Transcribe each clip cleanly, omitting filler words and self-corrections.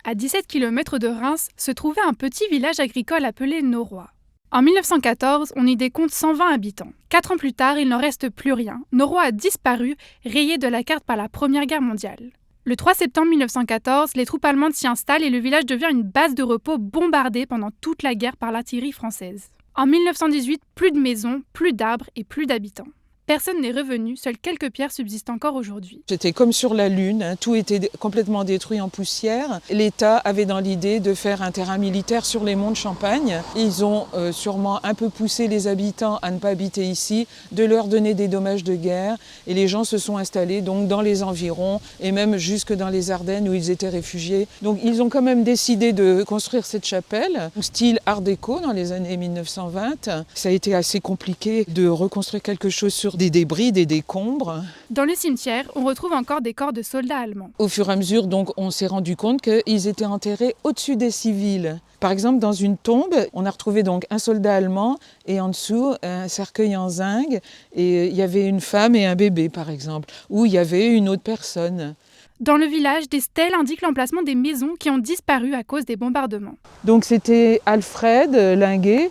À 17 km de Reims se trouvait un petit village agricole appelé Noroy. En 1914, on y décompte 120 habitants. 4 ans plus tard, il n'en reste plus rien. Noroy a disparu, rayé de la carte par la Première Guerre mondiale. Le 3 septembre 1914, les troupes allemandes s'y installent et le village devient une base de repos bombardée pendant toute la guerre par l'artillerie française. En 1918, plus de maisons, plus d'arbres et plus d'habitants. Personne n'est revenu, seules quelques pierres subsistent encore aujourd'hui. C'était comme sur la Lune, tout était complètement détruit en poussière. L'État avait dans l'idée de faire un terrain militaire sur les monts de Champagne. Ils ont sûrement un peu poussé les habitants à ne pas habiter ici, de leur donner des dommages de guerre. Et les gens se sont installés donc dans les environs et même jusque dans les Ardennes où ils étaient réfugiés. Donc ils ont quand même décidé de construire cette chapelle, style art déco dans les années 1920. Ça a été assez compliqué de reconstruire quelque chose sur des débris, des décombres. Dans le cimetière, on retrouve encore des corps de soldats allemands. Au fur et à mesure, donc, on s'est rendu compte qu'ils étaient enterrés au-dessus des civils. Par exemple, dans une tombe, on a retrouvé donc un soldat allemand et en dessous un cercueil en zinc. Et il y avait une femme et un bébé, par exemple, ou il y avait une autre personne. Dans le village, des stèles indiquent l'emplacement des maisons qui ont disparu à cause des bombardements. Donc c'était Alfred Linguet,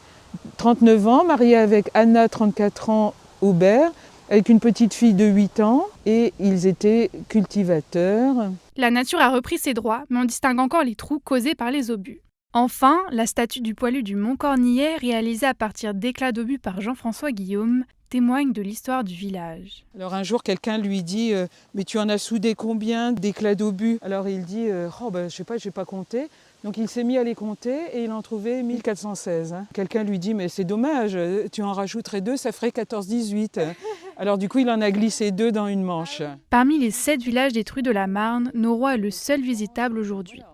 39 ans, marié avec Anna, 34 ans, Aubert, avec une petite fille de 8 ans, et ils étaient cultivateurs. La nature a repris ses droits, mais on distingue encore les trous causés par les obus. Enfin, la statue du poilu du Mont Cornillet, réalisée à partir d'éclats d'obus par Jean-François Guillaume, témoigne de l'histoire du village. Alors un jour, quelqu'un lui dit « Mais tu en as soudé combien d'éclats d'obus ?» Alors il dit « Je sais pas, je n'ai pas compté. » Donc il s'est mis à les compter et il en trouvait 1416. Quelqu'un lui dit « Mais c'est dommage, tu en rajouterais 2, ça ferait 14-18. » Alors du coup, il en a glissé 2 dans une manche. Parmi les 7 villages détruits de la Marne, Noroy est le seul visitable aujourd'hui.